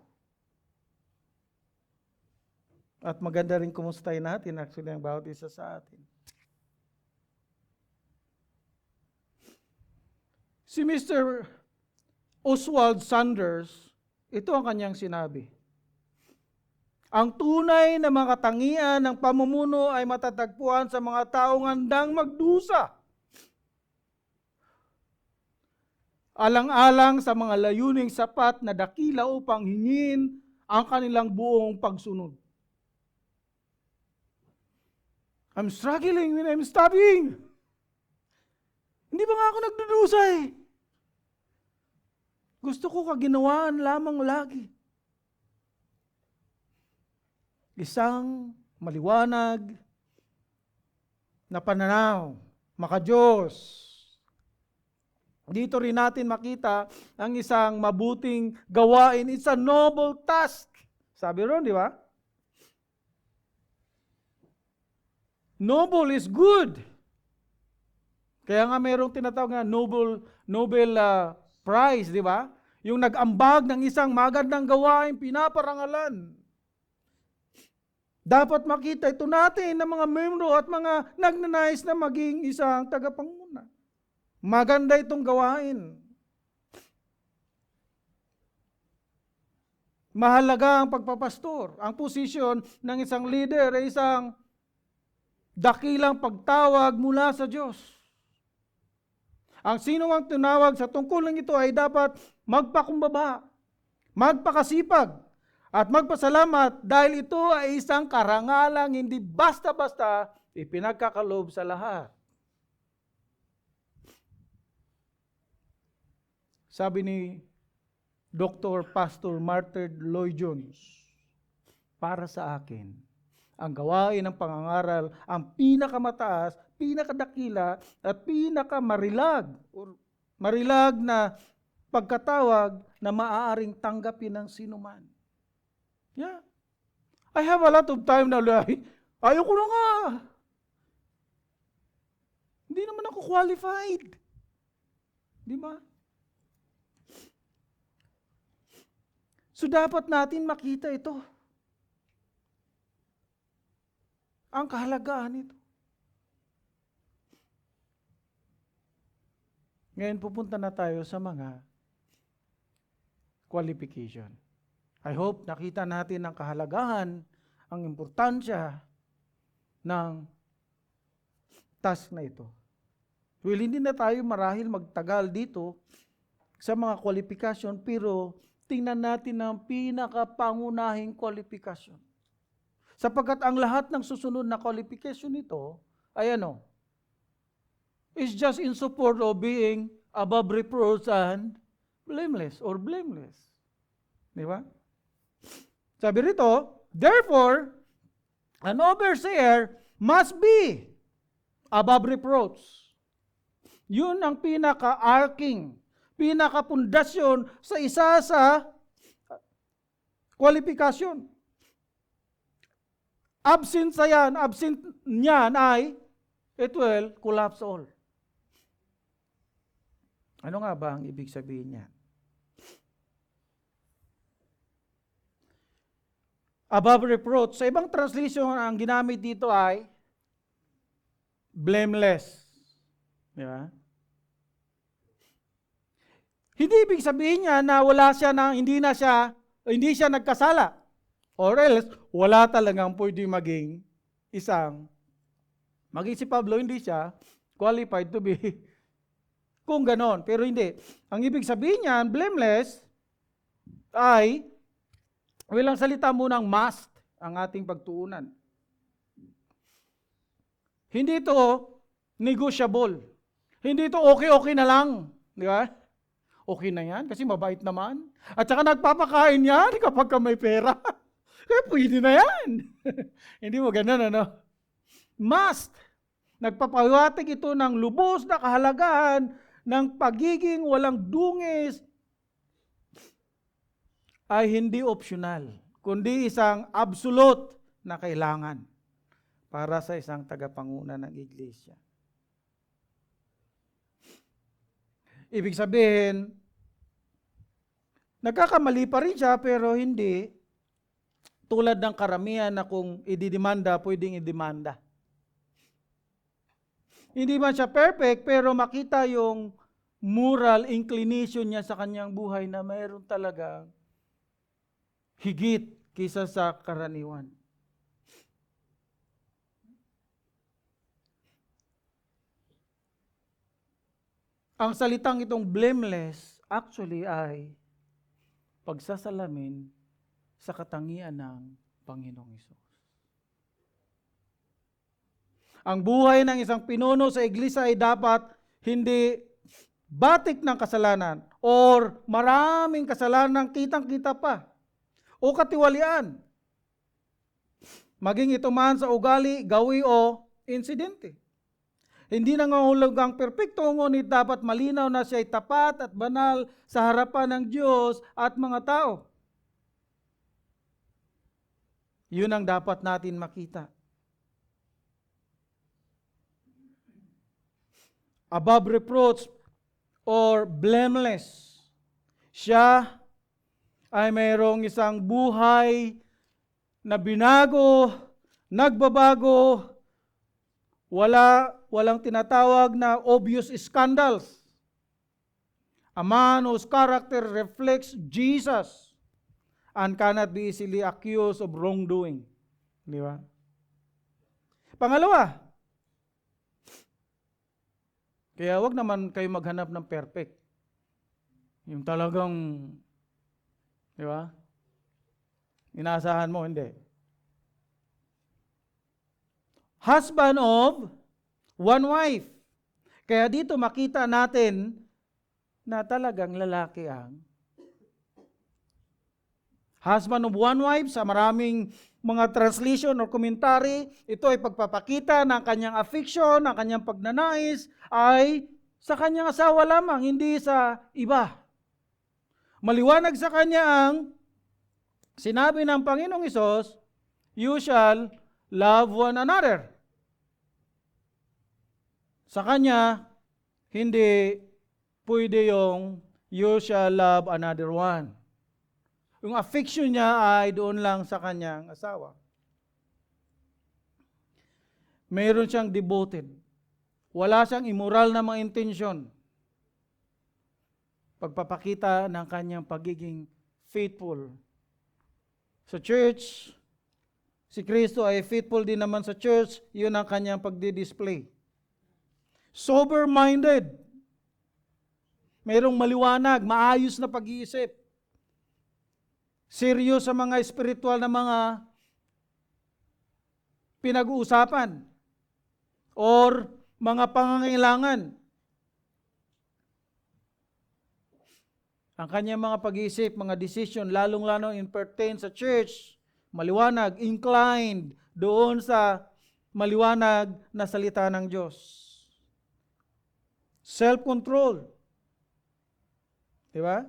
At maganda rin kumustahin natin actually ang bawat isa sa atin. Si Mr. Oswald Sanders, ito ang kanyang sinabi. Ang tunay na mga katangian ng pamumuno ay matatagpuan sa mga taong handang magdusa. Alang-alang sa mga layuning sapat na dakila upang hingin ang kanilang buong pagsunod. I'm struggling when I'm studying. Hindi ba nga ako nagdudusa eh? Gusto ko kaginawaan lamang lagi. Isang maliwanag na pananaw, makadiyos. Dito rin natin makita ang isang mabuting gawain. It's a noble task. Sabi ron, di ba? Noble is good. Kaya nga mayroong tinatawag na Nobel Prize, di ba? Yung nag-ambag ng isang magandang gawain, pinaparangalan. Dapat makita ito natin ng mga membro at mga nagnanais na maging isang tagapanguna. Maganda itong gawain. Mahalaga ang pagpapastor. Ang posisyon ng isang leader ay isang dakilang pagtawag mula sa Diyos. Ang sino ang tinawag sa tungkulong ito ay dapat magpakumbaba, magpakasipag, at magpasalamat dahil ito ay isang karangalang hindi basta-basta ipinagkakaloob sa lahat. Sabi ni Dr. Pastor Martin Lloyd Jones, para sa akin, ang gawain ng pangangaral ang pinakamataas, pinakadakila at pinakamarilag o marilag na pagkatawag na maaaring tanggapin ng sinuman. Yeah. I have a lot of time na ayoko na nga. Hindi naman ako qualified. Di ba? So dapat natin makita ito. Ang kahalagahan nito. Ngayon pupunta na tayo sa mga qualification. I hope nakita natin ang kahalagahan, ang importansya ng task na ito. Well, hindi na tayo marahil magtagal dito sa mga qualification, pero tingnan natin ang pinakapangunahing qualification. Sapagkat ang lahat ng susunod na qualification nito ay ano? Is just in support of being above reproach and blameless or blameless. Di ba? Sabi rito, therefore, an overseer must be above reproach. Yun ang pinaka-arking, pinaka-pundasyon sa isa sa kwalifikasyon. Absent niyan ay it will collapse all. Ano nga ba ang ibig sabihin niyan? Above reproach. Sa ibang translation, ang ginamit dito ay blameless. Di ba? Hindi ibig sabihin niya na hindi siya nagkasala. Or else, wala talagang pwede maging si Pablo, hindi siya qualified to be kung ganon. Pero hindi. Ang ibig sabihin niyan, blameless, ay ang salita munang must ang ating pagtuunan. Hindi ito negotiable. Hindi ito okay na lang. Di ba? Okay na yan kasi mabait naman. At saka nagpapakain yan kapag may pera. Kaya pwede na yan. Hindi mo ganun, ano? Must. Nagpapahiwatig ito ng lubos na kahalagahan ng pagiging walang dungis ay hindi optional, kundi isang absolute na kailangan para sa isang tagapanguna ng iglesia. Ibig sabihin, nagkakamali pa rin siya pero hindi tulad ng karamihan na kung ididemanda, pwedeng idemanda. Hindi man siya perfect pero makita yung moral inclination niya sa kanyang buhay na mayroon talagang higit kaysa sa karaniwan. Ang salitang itong blameless actually ay pagsasalamin sa katangian ng Panginoong Hesus. Ang buhay ng isang pinuno sa iglesia ay dapat hindi batik ng kasalanan or maraming kasalanan kitang-kita pa o katiwalian. Maging ito man sa ugali, gawi o insidente. Hindi nangangahulugang perpekto, ngunit dapat malinaw na siya ay tapat at banal sa harapan ng Diyos at mga tao. Yun ang dapat natin makita. Above reproach or blameless. Siya ay mayroong isang buhay na binago nagbabago, walang tinatawag na obvious scandals. A man whose character reflects Jesus and cannot be easily accused of wrongdoing. Di ba? Pangalawa, kaya wag naman kayo maghanap ng perfect. Yung talagang, di ba? Inaasahan mo, hindi. Husband of one wife. Kaya dito makita natin na talagang lalaki ang husband of one wife. Sa maraming mga translation or commentary, ito ay pagpapakita ng kanyang affection, ng kanyang pagnanais ay sa kanyang asawa lamang, hindi sa iba. Maliwanag sa kanya ang sinabi ng Panginoong Hesus, you shall love one another. Sa kanya, hindi pwede yung you shall love another one. Yung affection niya ay doon lang sa kanyang asawa. Mayroon siyang devoted. Wala siyang immoral na mga intensyon. Pagpapakita ng kanyang pagiging faithful. Sa church, si Kristo ay faithful din naman sa church, yun ang kanyang pagdi-display. Sober-minded. Mayroong maliwanag, maayos na pag-iisip. Serious sa mga spiritual na mga pinag-uusapan or mga pangangailangan. Ang kanyang mga pag-iisip, mga decision, lalong-lalo in pertain sa church, maliwanag, inclined doon sa maliwanag na salita ng Diyos. Self-control. Diba?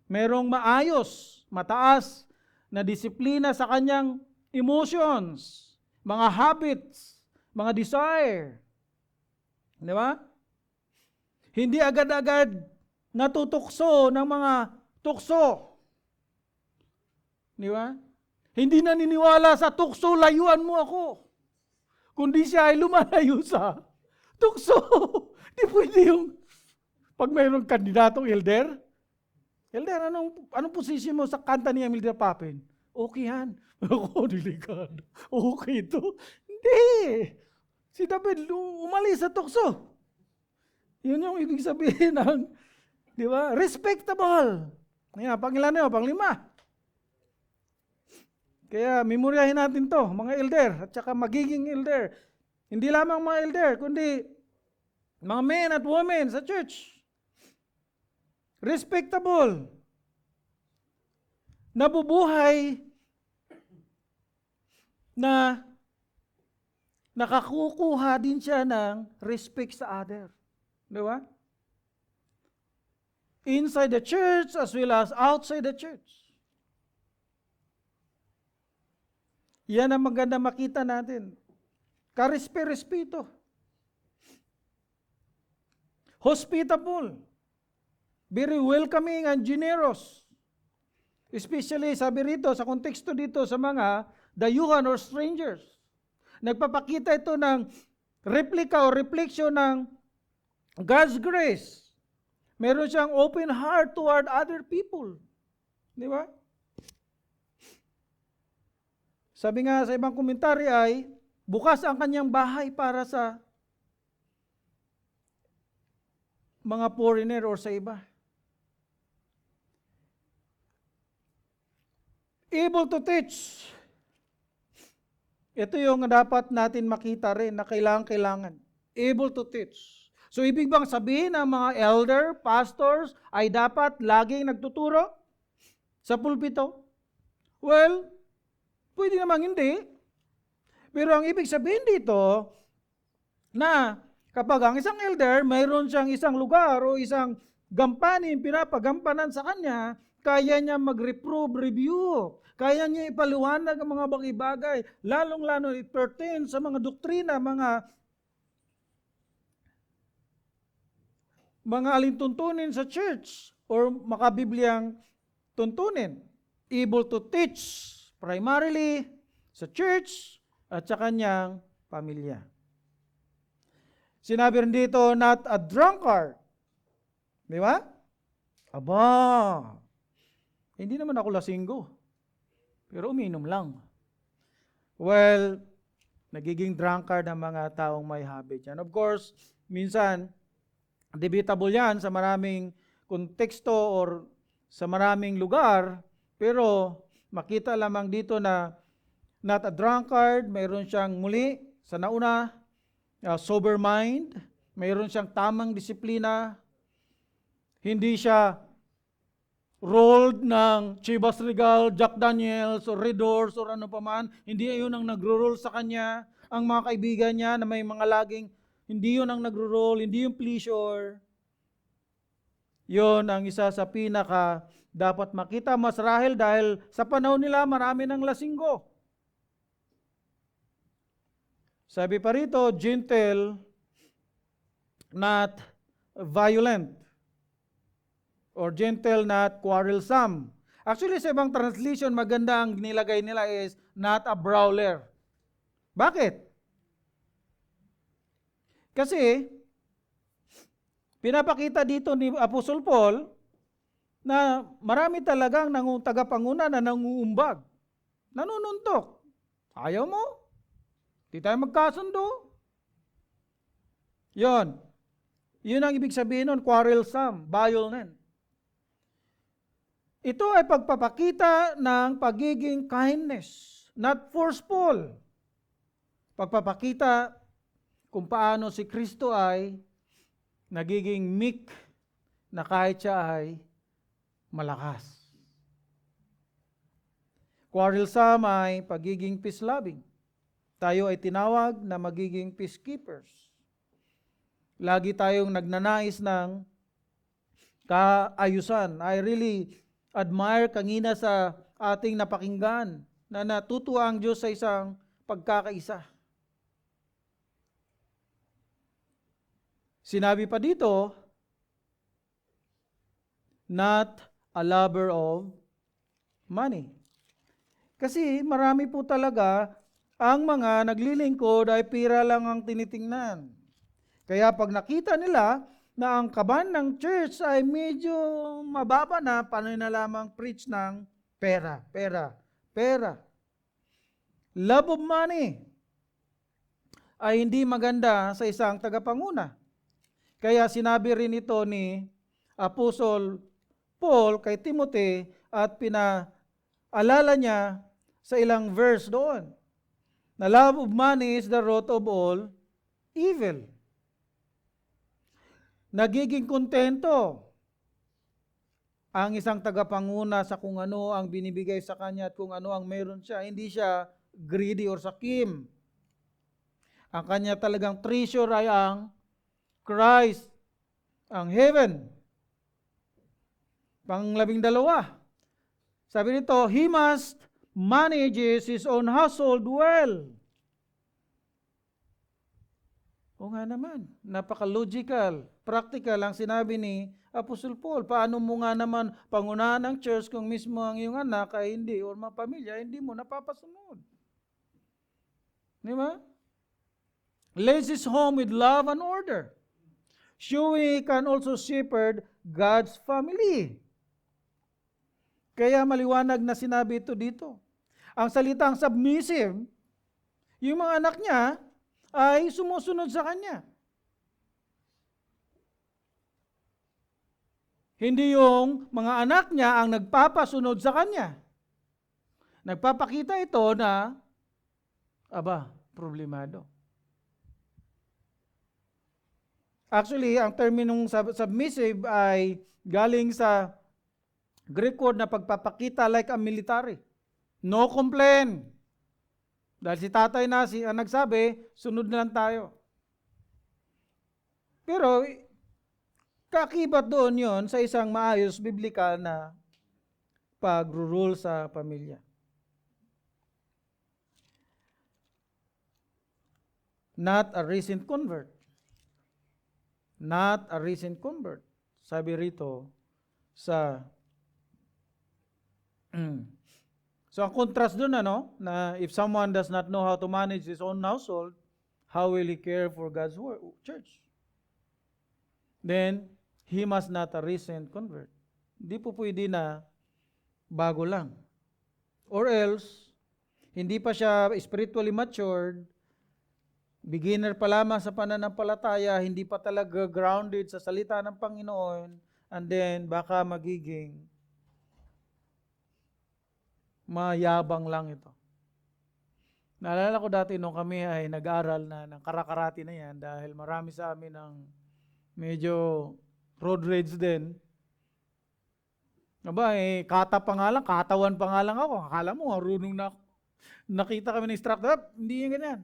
Merong maayos, mataas na disiplina sa kanyang emotions, mga habits, mga desire. Diba? Hindi agad-agad natutukso ng mga tukso. Diba? Hindi naniniwala sa tukso, layuan mo ako. Kundi siya ay lumalayo sa tukso. Di pwede yung pag mayroong kandidatong elder, anong posisyon mo sa kanta ni Emilio Papin? Okay yan. Ako, delikado. Okay ito. Hindi. Si David, umalis sa tukso. Yun yung ibig sabihin ng, di ba? Respectable. Yan, pangilan na yun, panglima. Kaya, memoryahin natin to, mga elder, at saka magiging elder. Hindi lamang mga elder, kundi mga men at women sa church. Respectable. Nabubuhay na nakakukuha din siya ng respect sa other. Di ba? Inside the church as well as outside the church. Yan ang maganda makita natin. Karespe-respeto. Hospitable. Very welcoming and generous. Especially, sabi rito, sa konteksto dito sa mga dayuhan or strangers. Nagpapakita ito ng replika o reflection ng God's grace. Meron siyang open heart toward other people. Di ba? Sabi nga sa ibang komentary ay, bukas ang kanyang bahay para sa mga foreigner or sa iba. Able to teach. Ito yung dapat natin makita rin na kailangan. Able to teach. So ibig bang sabihin ang mga elder, pastors ay dapat laging nagtuturo sa pulpito? Well, pwede namang hindi. Pero ang ibig sabihin dito na kapag ang isang elder, mayroon siyang isang lugar o isang gampanin, pinapagampanan sa kanya, kaya niya mag-reprove, review. Kaya niya ipaliwanag ang mga bagay-bagay. Lalong-lalo it pertains sa mga doktrina, mga alintuntunin sa church or makabibliyang tuntunin. Able to teach primarily sa church at sa kanyang pamilya. Sinabi rin dito, not a drunkard. Di ba? Aba, hindi naman ako lasinggo. Pero uminom lang. Well, nagiging drunkard ang mga taong may habit yan. Of course, minsan, debatable yan sa maraming konteksto or sa maraming lugar, pero makita lamang dito na not a drunkard, mayroon siyang muli sa nauna, sober mind, mayroon siyang tamang disiplina, hindi siya rolled ng Chivas Regal, Jack Daniels, or Red Horse, or ano pa man. Hindi yun ang nagro-roll sa kanya. Ang mga kaibigan niya na may mga laging, hindi yun ang nagro-roll, hindi yung pleasure. Yun ang isa sa pinaka dapat makita, mas rahil dahil sa panahon nila marami ng lasinggo. Sabi pa rito, gentle, not violent. Or gentle, not quarrelsome. Actually, sa ibang translation, maganda ang nilagay nila is not a brawler. Bakit? Kasi, pinapakita dito ni Apostle Paul na marami talagang tagapanguna na nanguumbag. Nanununtok. Ayaw mo? Di tayo magkasundo. Yun. Yun ang ibig sabihin nun, quarrelsome, violent. Ito ay pagpapakita ng pagiging kindness, not forceful. Pagpapakita kung paano si Kristo ay nagiging meek na kahit siya ay malakas. Quarrelsome ay pagiging peace-loving. Tayo ay tinawag na magiging peacekeepers. Lagi tayong nagnanais ng kaayusan. I really admire kanina sa ating napakinggan na natutuwa ang Diyos sa isang pagkakaisa. Sinabi pa dito, not a lover of money. Kasi marami po talaga ang mga naglilingkod ay pira lang ang tinitingnan. Kaya pag nakita nila na ang kaban ng church ay medyo mababa na, paano na lamang preach ng pera, pera, pera. Love of money ay hindi maganda sa isang tagapanguna. Kaya sinabi rin ito ni Apostle Paul kay Timothy at pinaalala niya sa ilang verse doon. Na love of money is the root of all evil. Nagiging kontento ang isang tagapanguna sa kung ano ang binibigay sa kanya at kung ano ang meron siya. Hindi siya greedy or sakim. Ang kanya talagang treasure ay ang Christ, ang heaven. Pang-12, sabi nito, he must manage his own household well. O nga naman, napaka-logical, practical ang sinabi ni Apostle Paul. Paano mo nga naman pangunahan ng church kung mismo ang iyong anak ay hindi o mga pamilya, hindi mo napapasunod? Di ba? Lays his home with love and order. Showing he can also shepherd God's family. Kaya maliwanag na sinabi ito dito. Ang salitang submissive, yung mga anak niya ay sumusunod sa kanya. Hindi yung mga anak niya ang nagpapasunod sa kanya. Nagpapakita ito na, problemado. Actually, ang terminong submissive ay galing sa Greek word na pagpapakita like a military. No complain. Dahil si tatay na ang nagsabi, sunod na lang tayo. Pero, kakibat doon yon sa isang maayos biblikal na pag-rule sa pamilya. Not a recent convert. Not a recent convert. Sabi rito sa So ang contrast dun, na if someone does not know how to manage his own household, how will he care for God's church? Then, he must not a recent convert. Hindi po pwede na bago lang. Or else, hindi pa siya spiritually matured, beginner pa lamang sa pananampalataya, hindi pa talaga grounded sa salita ng Panginoon, and then baka magiging mayabang lang ito. Naalala ko dati nung kami ay nag-aral na ng karakarati na yan dahil marami sa amin ng medyo road rage din. Aba, kata pa nga lang, katawan pa nga lang ako. Akala mo, marunong na ako. Nakita kami ng instructor, hindi yung ganyan.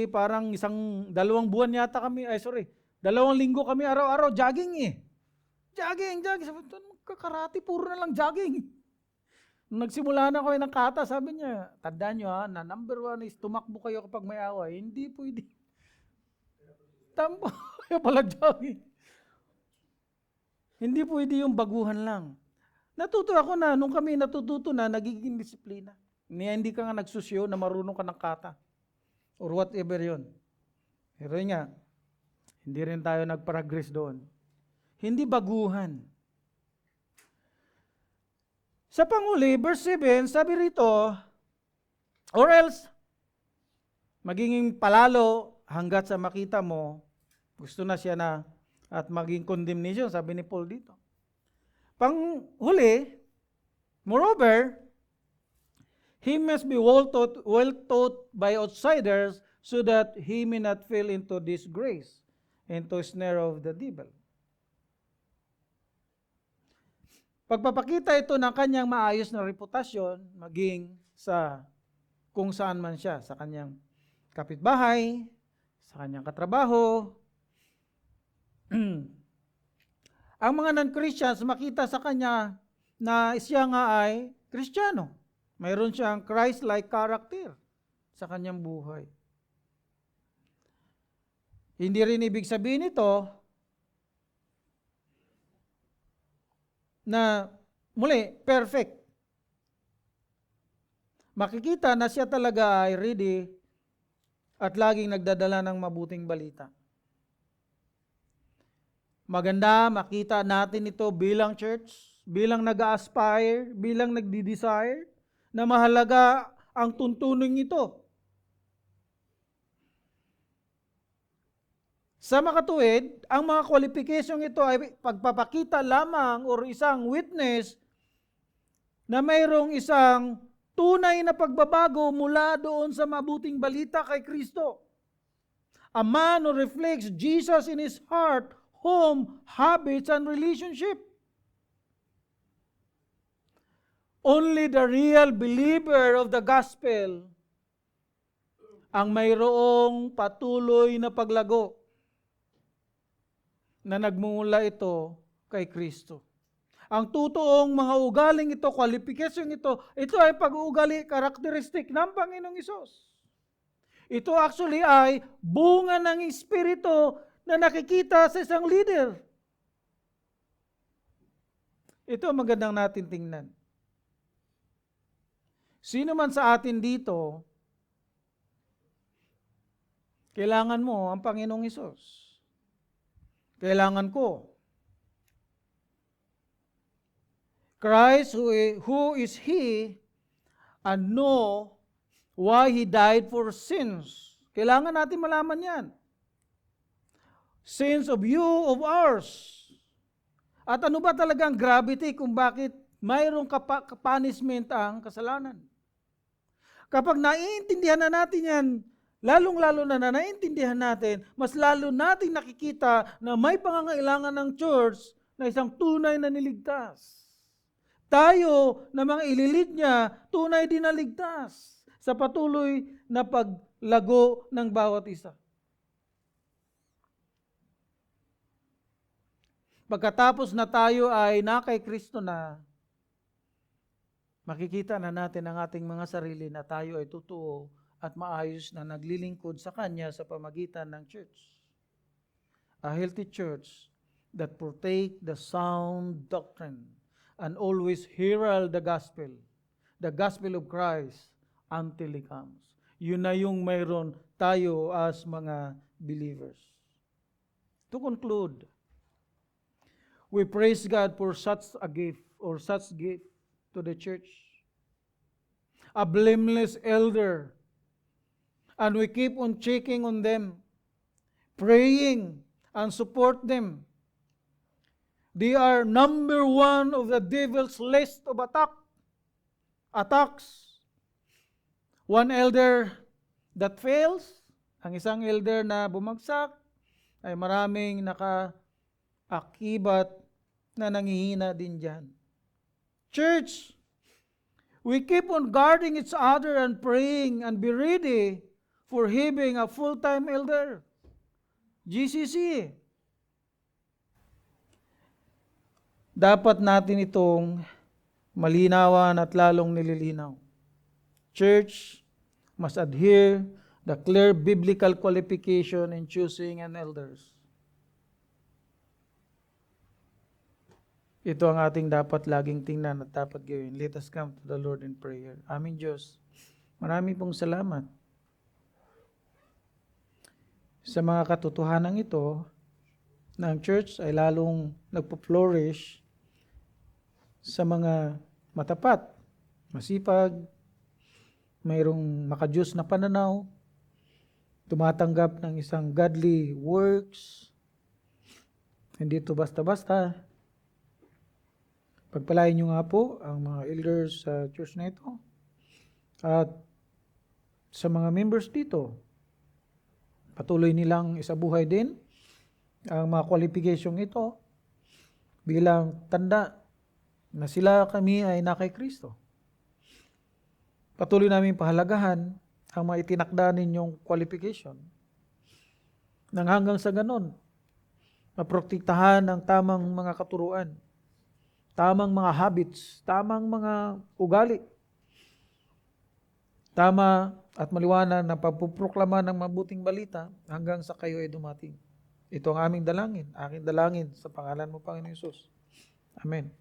Parang 2 buwan yata kami, 2 linggo kami araw-araw, jogging Jogging. Sabi ko, kakarati, puro na lang jogging. Nung nagsimula na ako ng kata, sabi niya, tandaan nyo na number 1 is tumakbo kayo kapag may away. Hindi pwede. Tampo, kaya pala jogging. Hindi pwede yung baguhan lang. Natuto ako na, nung kami natututo na, nagiging disiplina. Hindi ka nga nagsusyo na marunong ka ng kata. Or whatever yun. Pero yun nga, hindi rin tayo nag-progress doon. Hindi baguhan. Sa panguli, verse 7, sabi rito, or else, magiging palalo hanggat sa makita mo, gusto na siya na, at maging condemnation, sabi ni Paul dito. Panghuli, moreover, he must be well taught by outsiders so that he may not fall into disgrace, into snare of the devil. Pagpapakita ito ng kanyang maayos na reputasyon, maging sa kung saan man siya, sa kanyang kapitbahay, sa kanyang katrabaho. Ang mga non-Christians makita sa kanya na siya nga ay Kristiyano. Mayroon siyang Christ-like character sa kanyang buhay. Hindi rin ibig sabihin ito na muli, perfect. Makikita na siya talaga ay ready at laging nagdadala ng mabuting balita. Maganda makita natin ito bilang church, bilang nag-aspire, bilang nagdi-desire, na mahalaga ang tuntunin ito. Sa makatuwid, ang mga qualification ito ay pagpapakita lamang o isang witness na mayroong isang tunay na pagbabago mula doon sa mabuting balita kay Kristo. A man who reflects Jesus in his heart, home, habits, and relationship. Only the real believer of the gospel ang mayroong patuloy na paglago na nagmumula ito kay Kristo. Ang totoong mga ugaling ito, qualification ito ay pag-uugali, karakteristik ng Panginoong Hesus. Ito actually ay bunga ng Espiritu na nakikita sa isang leader. Ito ang magandang natin tingnan. Sino man sa atin dito, kailangan mo ang Panginoong Hesus. Kailangan ko. Christ, who is He, and know why He died for sins. Kailangan natin malaman yan. Sins of you, of ours. At ano ba talagang gravity kung bakit mayroong punishment ang kasalanan? Kapag naiintindihan na natin yan, lalong-lalo na naiintindihan natin, mas lalo nating nakikita na may pangangailangan ng church na isang tunay na niligtas. Tayo na mga ililid niya, tunay din na ligtas sa patuloy na paglago ng bawat isa. Pagkatapos na tayo ay nakay Kristo na, makikita na natin ang ating mga sarili na tayo ay totoo at maayos na naglilingkod sa Kanya sa pamagitan ng church. A healthy church that partake the sound doctrine, and always herald the gospel of Christ until He comes. Yun na yung mayroon tayo as mga believers. To conclude, we praise God for such a gift or such gift to the church. A blameless elder. And we keep on checking on them, praying and support them. They are number one of the devil's list of attacks. One elder that fails, ang isang elder na bumagsak, ay maraming nakaakibat na nangihina din dyan. Church, we keep on guarding each other and praying and be ready for having a full-time elder. GCC. Dapat natin itong malinawan at lalong nililinaw. Church must adhere the clear biblical qualification in choosing an elders. Ito ang ating dapat laging tingnan at dapat gawin. Let us come to the Lord in prayer. Aming Diyos, marami pong salamat sa mga katotohanan ito na ang church ay lalong nagpo-flourish sa mga matapat, masipag, mayroong makadiyos na pananaw, tumatanggap ng isang godly works, hindi ito basta-basta. Pagpalain niyo nga po ang mga elders sa church na ito at sa mga members dito. Patuloy nilang isabuhay din ang mga qualification ito bilang tanda na sila kami ay na kay Kristo. Patuloy namin pahalagahan ang mga itinakda ninyong qualification nang hanggang sa ganon maprotektahan ang tamang mga katuruan, tamang mga habits, tamang mga ugali, tama at maliwanag na pagpuproklama ng mabuting balita hanggang sa kayo ay dumating. Ito ang aming dalangin, aking dalangin sa pangalan mo, Panginoon Hesus. Amen.